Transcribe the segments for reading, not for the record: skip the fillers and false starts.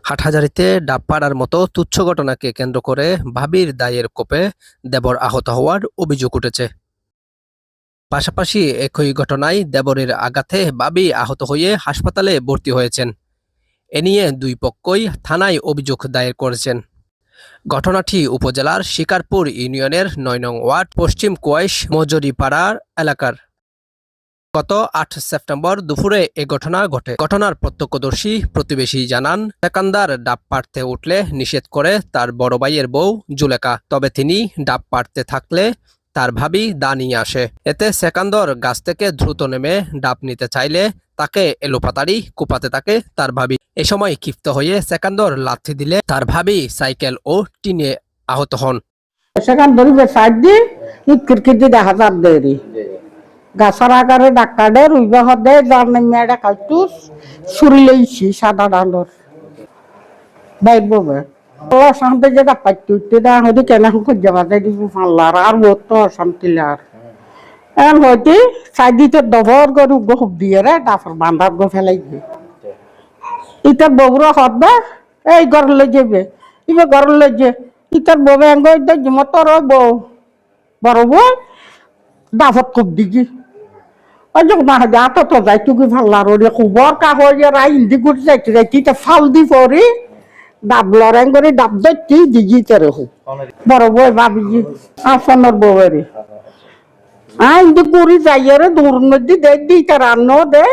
হাটহাজারীতে ডাব পাড়ার মতো তুচ্ছ ঘটনাকে কেন্দ্র করে ভাবির দায়ের কোপে দেবর আহত হওয়ার অভিযোগ উঠেছে। পাশাপাশি একই ঘটনায় দেবরের আঘাতে ভাবি আহত হয়ে হাসপাতালে ভর্তি হয়েছেন। এ নিয়ে দুই পক্ষই থানায় অভিযোগ দায়ের করেছেন। ঘটনাটি উপজেলার শিকারপুর ইউনিয়নের ৯ নং ওয়ার্ড পশ্চিম কোয়াইশ মজুরিপাড়ার এলাকার। গত ৮ সেপ্টেম্বর দুপুরে এ ঘটনা ঘটে। ঘটনার প্রত্যক্ষদর্শী প্রতিবেশী জানান, সেকান্দার ডাব পাড়তে উঠলে নিষেধ করে তার বড় ভাইয়ের বউ জুলেখা। তবে তিনি ডাব পাড়তে থাকলে তার ভাবি দা নিয়ে আসে। এতে সেকান্দর গাছ থেকে দ্রুত নেমে ডাব নিতে চাইলে তাকে এলোপাতাড়ি কোপাতে থাকে তার ভাবি। এ সময় ক্ষিপ্ত হয়ে সেকান্দর লাথি দিলে তার ভাবি সাইকেল ও টিনে আহত হন। সেকান্দর দেখা যাবে গাছর আকারে ডাক্তারে রুইবা হদে যার নামে এটা খাইতু ছুরি লইছি সাদা ডালর বাইর ববে শান্তি যেটা পাইতু তেটা হয়তো কেন খুঁজে বাজাই দিব ফাল্লার আর বহুত তো শান্তিলার এখন হয়তো চাইদিতে দবর গরু খুব দিয়ে রে তারপর বান্ধার গো ফেলাই দিয়ে ইটার বগুড়া হদে এই ঘর লই যাবে ইবে ঘর লই যে ইটার ববে এঙ্গ মতর বউ বড় বউ দাফত খুব দিছি যখন হাতে তো যাইতো কি ফাল্লার ওরে খুবর কাগজের ইন্দি করে যাইতে যাইতে ফাল দি পরে ডাব লড়াই করে ডাব দেখতে দিজি তেরে খুব বড় বই ভাবিজি আসনের বউরে ইন্দি করে যাইয়ারে দূর নদী দেখ দি তার রান্ন দে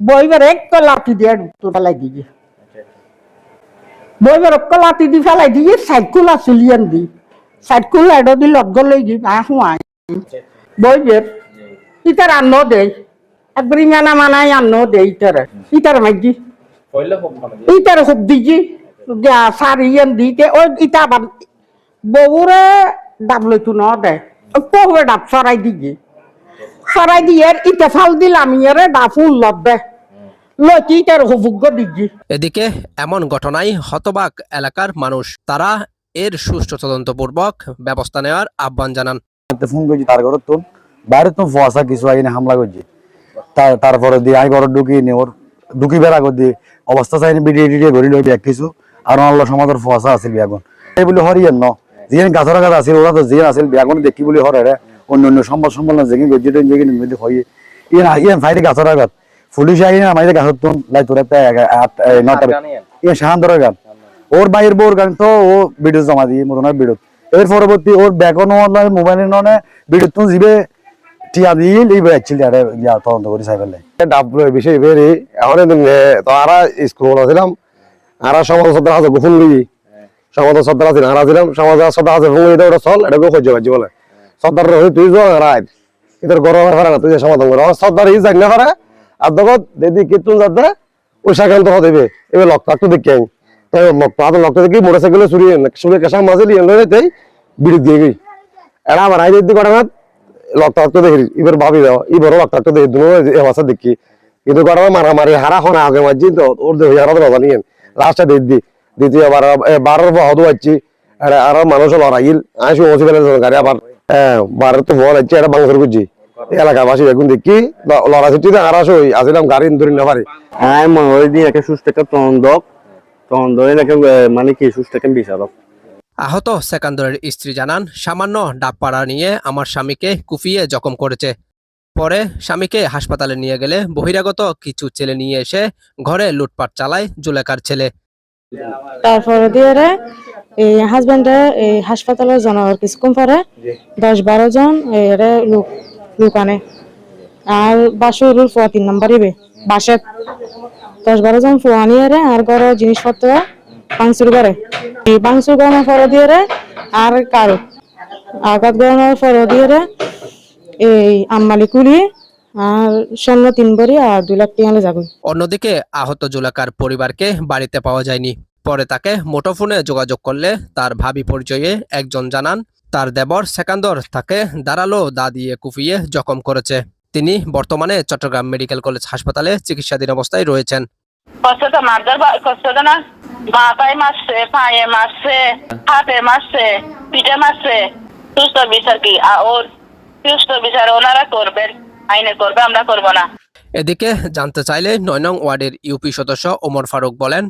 বইবার এক লাঠি দিয়ে ঢুকতো ফেলাই দিজি বইবার এক লাঠি দি ফেলাই দিয়ে সাইকেল আসলিয়ান দি সাইকেল এডো দি লগ লই দি হুয়াই বইবের ইতার আন্ন দেয় একবার ইঙানা মানায় আন্ন দেয় ইতার মাইজি ইতার খুব দিজি সারি দিতে ওই ইটা আবার বউরে ডাব লইতু ন দেয় পহুরে ডাব সরাই দিজি সরাই দিয়ে ইটা ফাল দিলাম ইয়ারে ডাব ফুল লব দে লইতে ইটার হুভুগ্য দিজি। এদিকে এমন ঘটনায় হতবাক এলাকার মানুষ। তারা এর সুষ্ঠু তদন্তপূর্বক ব্যবস্থা নেওয়ার আহ্বান জানান। ফোন করছি তার ঘর তো বাইরে তো ফসা কিছু আইনে হামলা করছে তারপরে দিয়ে আই ঘর ঢুকিয়ে ওর ঢুকি বেড়া করে দিয়ে অবস্থা চাইনি বিডিয়ে টিডিয়ে ঘড়ি লই ব্যাগ কিছু আর আল্লাহ সমাজের ফসা আছিল বিয়াগুন এই বলে হরিয়েন ন যিনি গাছর গাছ আছিল ওরা তো যিনি আছিল বিয়াগুন দেখি বলে হরে অন্য অন্য সম্পদ সম্পন্ন যেগি গজ্জি টেন যেগি মধ্যে হয়ে ইয়ে ফাইটে গাছর গাছ পুলিশ আইনে আমাদের গাছর তুন লাই তোর 9টা ইয়ে শাহান্তর গান ওর বাইরের বোর গান তো ও ভিডিও জমা দিয়ে মতনের ভিডিও এর পরবর্তী ওর ব্যাকন মোবাইলের ননে ভিডিও তুন জিবে টিয়া দিল এই বেচছিল আরে ইয়া তদন্ত করে সাইবেলে ডাব বিষয় বেরি এখন তো আরা স্কুল ছিলাম আরা সমাজ সদর আছে গোফুল লই সমাজ সদর আছে আরা ছিলাম সমাজ সদর আছে ফুল এটা চল এটা কো খোঁজ বাজি বলে সদর রই তুই যো রাত এদের গরম আর না তুই সমাধান কর সদর ই জাগলে পারে আর দগত দেদি কিতুন যাতে ওই সাকান্ত হদেবে এবে লক্ষ্য দেখি তাই লক্ষ্য দেখি মোটরসাইকেলে চুরি চুরি কেসা মাঝে লিয়ে লইতেই বিড়ি দিয়ে গই এরা আমার আই দিদি করা লক্ষ্য দেখি এবার ভাবি দাও এবারও লক্ষ্য দেখি দুনো ভাষা দেখি কিন্তু গরম মারামারি হারা হন আগে মাঝি তো ওর দেহ হারা তো জানিয়ে লাস্টে দিদি দ্বিতীয় 12 হদু আছি আর মানুষ লড়াইল আসি হসপিটালে গাড়ি আবার 12 তো বল আছে এটা বাংলাদেশ করছি এলাকাবাসী এখন দেখি লড়াচিটিতে আর আসিলাম গাড়ি ধরে না পারি আমি মনে হয় দিন একটা সুস্থ একটা তদন্ত মানে কি সুস্থ একটা বিচারক। আহত সেকান্দরের স্ত্রী জানান, সামান্য ডাব পাড়া নিয়ে আমার স্বামীকে কুপিয়ে জখম করেছে। পরে স্বামীকে হাসপাতালে নিয়ে গেলে বহিরাগত কিছু ছেলে নিয়ে এসে ঘরে লুটপাট চালায় জুলেখার ছেলে। তারপরে দিয়ে এই হাজবেন্ডে এই হাসপাতালে জানার কিছুক্ষণ পরে 10-12 জন লোক আনে আর বাসুরুল 3 নম্বর ইবে বাসে 10-12 জন ফোয়া নিয়ে আর ঘর জিনিসপত্র ভাঙচুর করে ভাঙচুর করানোর পরে দিয়ে আর কারো আঘাত করানোর পরে দিয়ে এই আম্মালি কুলি আর স্বর্ণ 3 ভরি আর 2 লাখ টাকা যাবে। অন্যদিকে আহত জুলেখার পরিবারকে বাড়িতে পাওয়া যায়নি। পরে তাকে মুঠোফোনে যোগাযোগ করলে তার ভাবি পরিচয়ে একজন জানান, তার দেবর সেকান্দর তাকে ধারালো দা দিয়ে কুপিয়ে জখম করেছে। তিনি বর্তমানে চট্টগ্রাম মেডিকেল কলেজ হাসপাতালে চিকিৎসাধীন অবস্থায় রয়েছেন। কষ্টটা মারদার কষ্টটা না মাথায় মারছে, পায়ে মারছে, হাতে মারছে, পিঠে মারছে। সুস্থ বিচার কি ওর সুস্থ বিচার ওনারা করবেন, আইনে করবে, আমরা করবো না। এদিকে জানতে চাইলে 9 নং ওয়ার্ডের ইউপি সদস্য ওমর ফারুক বলেন,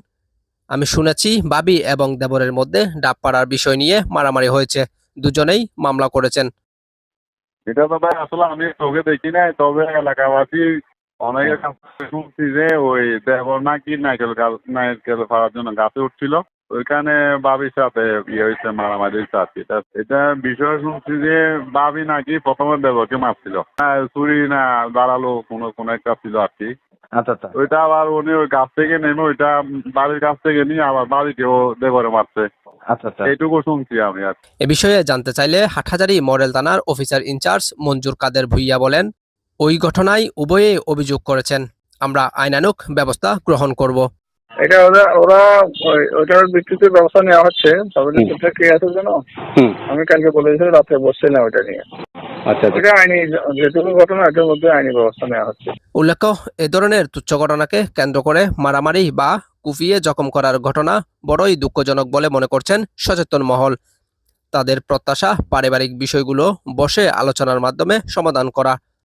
আমি শুনেছি বাবি এবং দেবরের মধ্যে ডাব পাড়ার বিষয় নিয়ে মারামারি হয়েছে। দুজনেই মামলা করেছেন। এটা তো ভাই আসলে আমি চোখে দেখি নাই, তবে এলাকাবাসী অনেকের কাছে শুনছি যে ওই দেবর নাকি নারকেল ফাড়ার জন্য গাছে উঠছিল, ওইখানে বাবির সাথে ইয়ে হয়েছে, মারামারি হয়েছে আর কি। এটা বিষয় শুনছি যে বাবি নাকি প্রথমে দেবরকে মারছিল, চুরি না দাঁড়ালো কোনো একটা ছিল আর কি। আচ্ছা আচ্ছা ওইটা আবার উনি ওই গাছ থেকে নেমে ওইটা বাড়ির কাছ থেকে নিয়ে আবার বাড়িতেও দেবরে মারছে, আচ্ছা আচ্ছা এইটুকু শুনছি আমি আর কি। এ বিষয়ে জানতে চাইলে হাটহাজারী মডেল থানার অফিসার ইনচার্জ মঞ্জুর কাদের ভুইয়া বলেন, ওই ঘটনায় উভয়ে অভিযোগ করেছেন। আমরা আইনানুগ ব্যবস্থা গ্রহণ করব। এটা ওরা ওটার ভিত্তিতে ব্যবস্থা নেওয়া হচ্ছে। তবে কে আছে জানো, আমি কালকে বলেছি রাতে বসছে না ওটা নিয়ে। আচ্ছা আচ্ছা এটা আইনি যেটুকু ঘটনা এটার মধ্যে আইনি ব্যবস্থা নেওয়া হচ্ছে। উল্লেখ্য, এ ধরনের তুচ্ছ ঘটনাকে কেন্দ্র করে মারামারি বা কুপিয়ে জখম করার ঘটনা বড়ই দুঃখজনক বলে মনে করছেন সচেতন মহল। তাদের প্রত্যাশা পারিবারিক বিষয়গুলো বসে আলোচনার মাধ্যমে সমাধান করা।